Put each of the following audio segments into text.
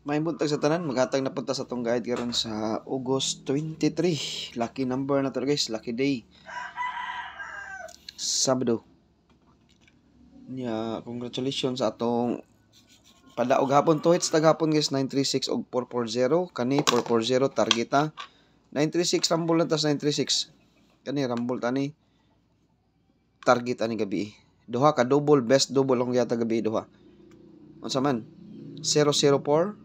May buntag sa tanan, magatag na punta sa tong guide karon sa August 23. Lucky number na to guys, lucky day. Sabado. Congratulations sa atong padaog hapon to hits taghapon guys 936 og 440 kani 440 targeta 936 rumble na tas 936 kani rumble tani target ani gabi. Duha ka double best double ang yata gabi duha. Unsa man? 004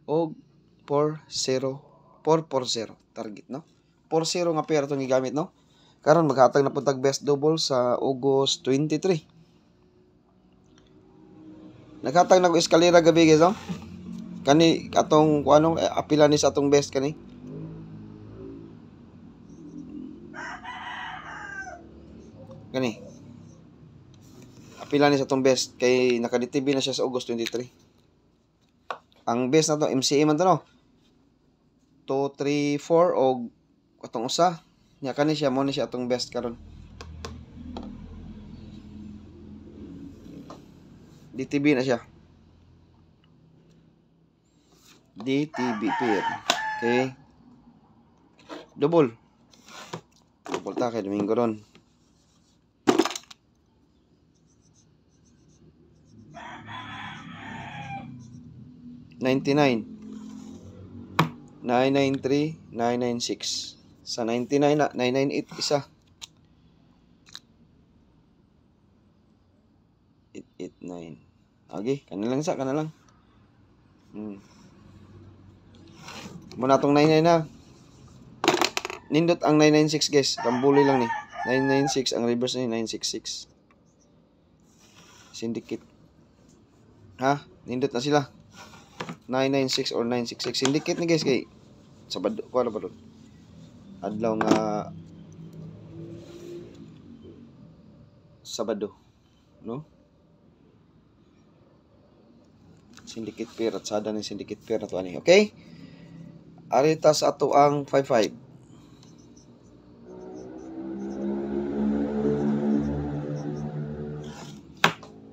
og 440 target no. 40 nga pair tong gigamit no. Karon maghatag na puntag best double sa August 23. Naghatag na ko eskalera gabi guys no. Kani atong kuanong apila ni sa atong best kani. Kani. Apila ni sa atong best kay naka-DTB na siya sa August 23. Ang best na to MCA man to no. 2 3 4 og atong usa. Nya kani siya mo ni siya atong best karon. DTB na siya. DTB pair. Okay. Double. Double ta kay Domingo ron. $99 993 996 sa 99 na 998 isa 889 okay kanilang sa kanilang muna tong 99 na nindot ang 996 guys rambuli lang ni 996 ang reverse ni 966 syndicate ha nindot na sila 996 or 966 syndicate ni guys kay Sabado ko ano ba ron adlaw nga Sabado no syndicate pair at sada ni syndicate pair na to ani okay arita sa ato ang 55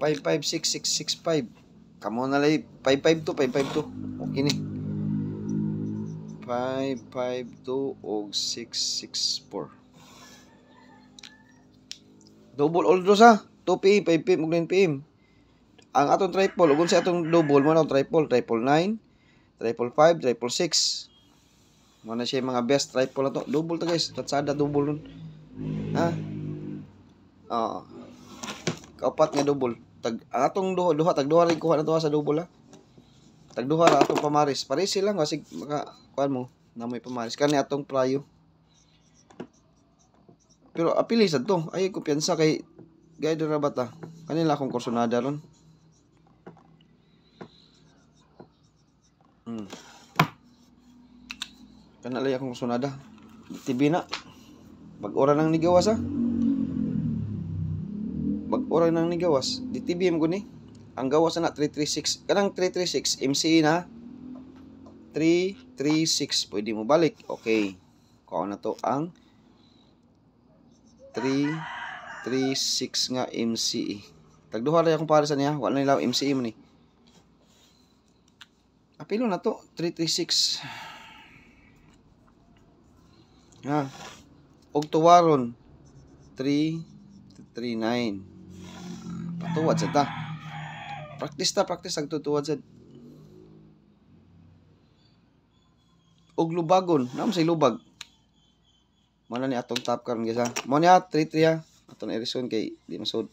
556665 kamo na lay 552 okay ni 552 og 664 double all draws ha 2 PM 5 PM ug 9 PM ang atong triple ug unsa atong double mo na triple 999 555 666 mo na siya mga best triple na to double to guys tatsada double nun ha kaupat nga double tag ang atong duha tag duha rin kuha na to sa double ha tag duha ra atong pamaris pares sila kasi maka kuan mo na may pamaris kani atong prayo pero apili sad to ay kumpiyansa kay guide ra bata kanila akong kursonada ron kanalay akong kursonada TV na mag-ora nang nigawas ha mag-ora nang nigawas DTB mo guni ang gawas na 336 kanang 336 MCE na 336 pwede mo balik okay kuha na to ang 336 nga MCE tagduha ra akong parisan niya wala nila MCE mo ni apilo na to 336 ha og tuwaron 339 patuwad sa ta practice ang tutuwad sa og lubagon naman sa lubag mo na ni atong top karon guys ha mo niya 33 ha atong erison kay di masud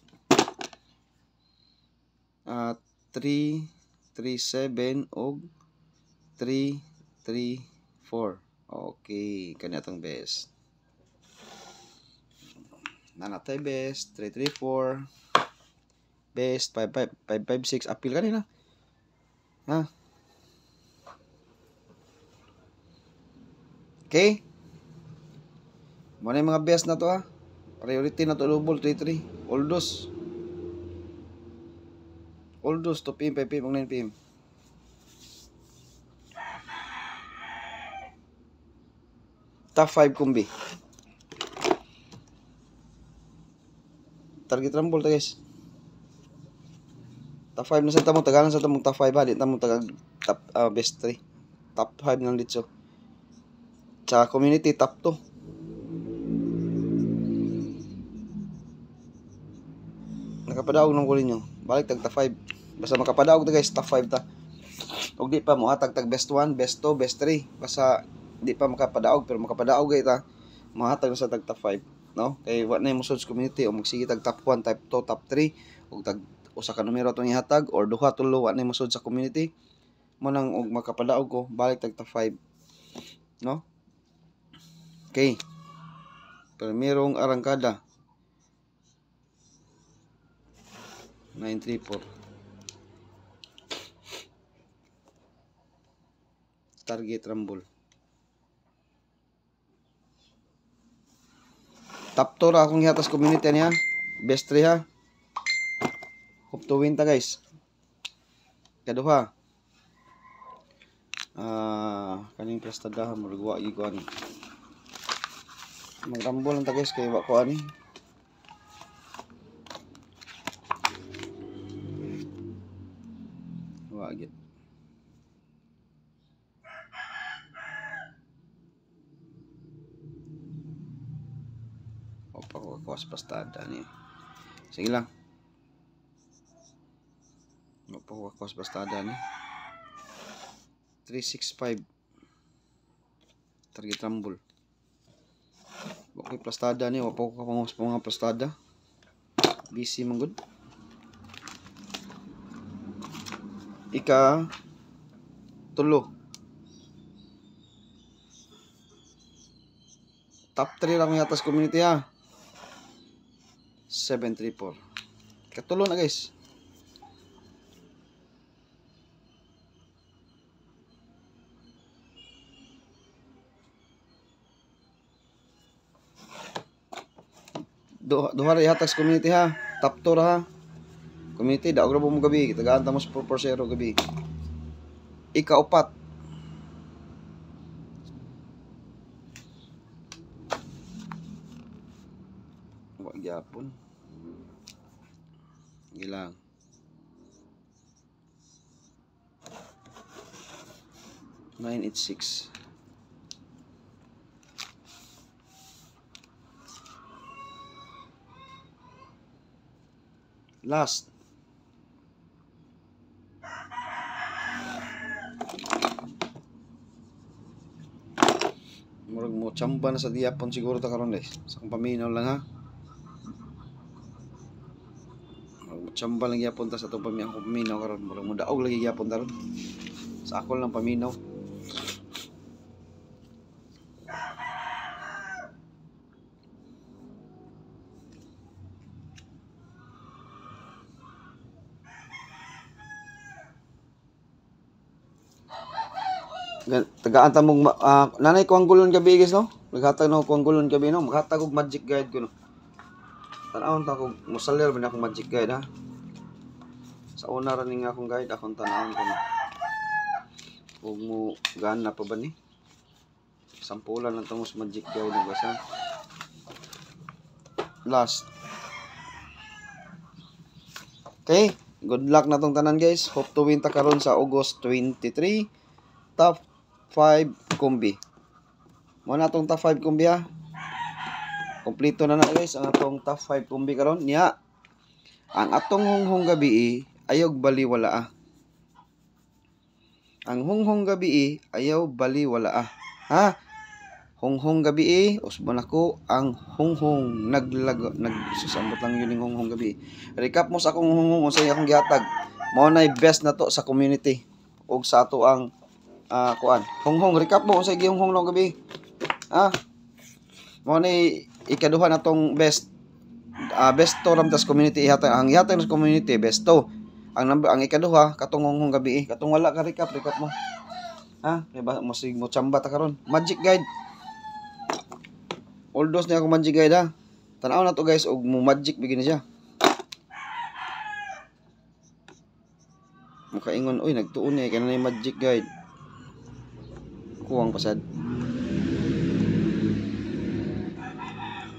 337 og 334 okay kani atong best nanatay best 334 best 556 apil kanina ha okay mo na yung mga best na to ha priority na to double 33 all those 2 PM 5 PM 9 PM top 5 kumbi target rumble ta guys Top 5 na sa tamong tagalan sa tamong top 5 ha, di tamong tagag top best 3. Top 5 ng litso. Sa community top 2. Nakapadaog ng kulin nyo. Balik tag top 5. Basta makapadaog ta guys, top 5 ta. Og di pa mo hatag tag best 1, best 2, best 3. Basta di pa makapadaog pero makapadaog gay ta. Mahatag na sa tag top 5, no? Kay wa na mo sa community o magsige tag top 1, type 2, top 3 ug tag usa ka numero atong ihatag or duha tulo wa na mo sa community. Mo nang og makapadaog ko balik tag top 5, no? Okay. Primerong arangkada 934. Target rumble. Top 2 ra akong hiatas community niya. Best 3 ha. Hope to win ta guys. Kaduha. Kaning prestadahan murag wa gyud ko ani. Magrambol lang ta guys kay wa ko ani. Wa gyud. Pagkakos pastada ni. Sige lang. Pagkakos pastada ni. 365. Target rumble. Okay, pastada ni. Wapo ko pangos pa mga pastada. Busy man good. Ika tulo. Top 3 lang yung atas community ha. 734. Katulo na guys. Duha ra ihatag community ha. Top 2 ra ha. Community daog ra mo gabi. Tagaan ta mo 4-0 gabi. Ika-4. Gyapon gilang 986 last murag mo chamba na sa diapon siguro ta karon guys sa paminaw lang ha. Chamba lang gyapon ta sa itong paminaw karon. Murag mo daog lagi gyapon ta ron. Sa ako lang paminaw. Tagaan ta mong nanay ko ang gulon gabi guys no. Naghatag na ko ang gulon gabi no. Maghatag og magic guide ko no. Tanawon ta ko musalir ba na akong magic guide ha. Sa una ra ning akong guide akong tanawon ko na. Ug mo gana pa ba ni? Sampulan lang tong magic guide ng basa. Last. Okay, good luck na tong tanan guys. Hope to win ta karon sa August 23. Top 5 kumbi. Mo na tong top 5 kumbi ha. Kompleto na guys ang atong top 5 kumbi karon niya. Ang atong hunghong gabi ayog baliwala Ang hunghong gabi ayaw baliwala ha. Hunghong gabi usbon ako ang hunghong nagsusambot lang yun yung hunghong gabi. Recap mo sa akong hunghong unsay akong gihatag. Mao nay best na to sa community ug sa ato ang kuan. Hunghong recap mo unsay gihunghong long gabi. Ha? Mao nay ikaduha na tong best best to ram tas community ihatag. Ang ihatag sa community best to. Ang ikaduha katong hunghong gabi katong wala ka recap mo. Ha? Diba mo chamba ta karon. Magic guide. All those niya ako magic guide ha. Tanaw na to guys og mo magic bigyan siya. Mukaingon oy nagtuon niya kay na magic guide. Kuwang pasad.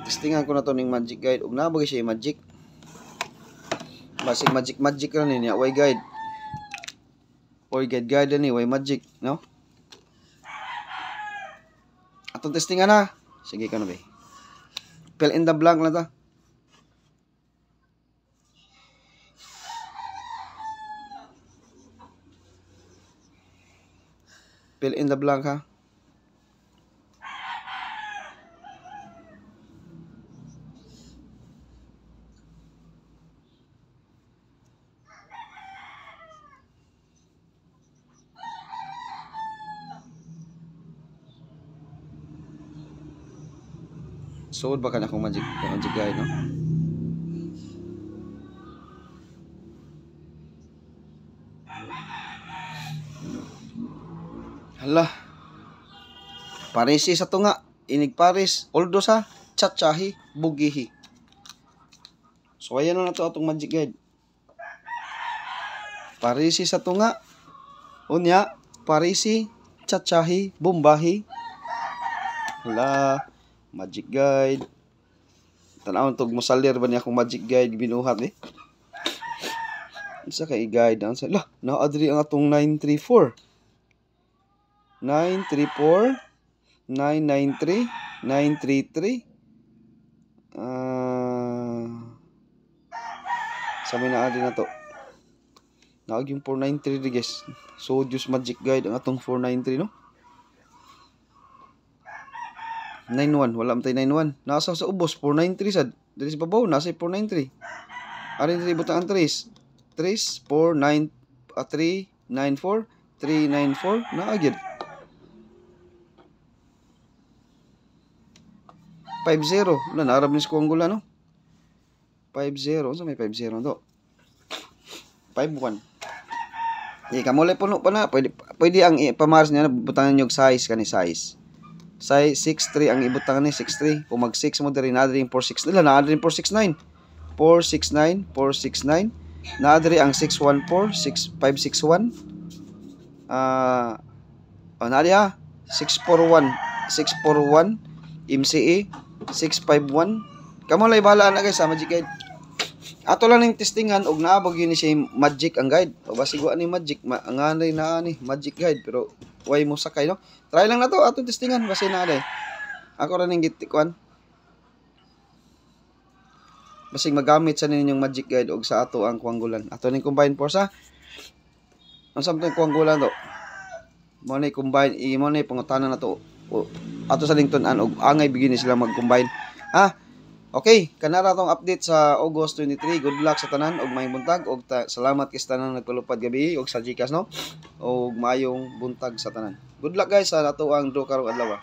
Testingan ko na to ning magic guide ug nabagay siya magic. Basig magic ra niya, way guide. Or guide ni, way magic, no? Atong testingan na. Sige ka na ba. Fill in the blank na ta. Fill in the blank ha. Suod ba ka na akong magic guide, no? Hala. Parisi sa tunga. Inig Paris. Oldo sa Chatchahi. Bugihi. So, ayan na to atong magic guide. Parisi sa tunga. Unya. Parisi. Chatchahi. Bumbahi. Hala. Magic guide. Tanawon tog mosalir ba niya akong magic guide binuhat eh. Isa kay guide ang sa lah naa-adri ang atong 934. 934 993 933 sabi na adri na to. Naag yung 493 guys. So just magic guide ang atong 493 no. 91, wala man tayo 91. Nasa sa ubos 493 sad. Dili sa babaw nasa 493. Ari diri butang ang 3. 3 4 9 394 394 na agad. 50 na narab ni ko ang gula no. 50 sa may 50 to. 51. Di kamulay puno pa na pwede ang ipamars niya na butangan yung size kani size. Size 6'3 ang ibutangan ni 6'3. Kung mag 6 mo diri na diri 4'6 nila na diri 4'69. 4'69 4'69 na diri ang 6'14 5'61 na diha 6'41 6'41 MCE 6'51 kamo lay bala na guys sa magic guide. Ato lang ning testingan og naabog yun ni siya magic ang guide. O basigwa ni magic ang anay na ni magic guide pero way mo sakay no. Try lang na to atong testingan basi na day. Ako ra ning gitikuan. Basig magamit sa ninyong magic guide og sa ato ang kuanggulan. Ato ning combine force ha. Ang samtong kuanggulan to. Mo ni combine mo ni pangutanan na to. Ato sa lington-an og angay bigyan sila mag-combine. Ha? Okay, kanara tong update sa August 23. Good luck sa tanan og may buntag og salamat kay sa tanan nagpalupad gabi og sa Gcash no. Og maayong buntag sa tanan. Good luck guys sa ato ang draw karong adlaw.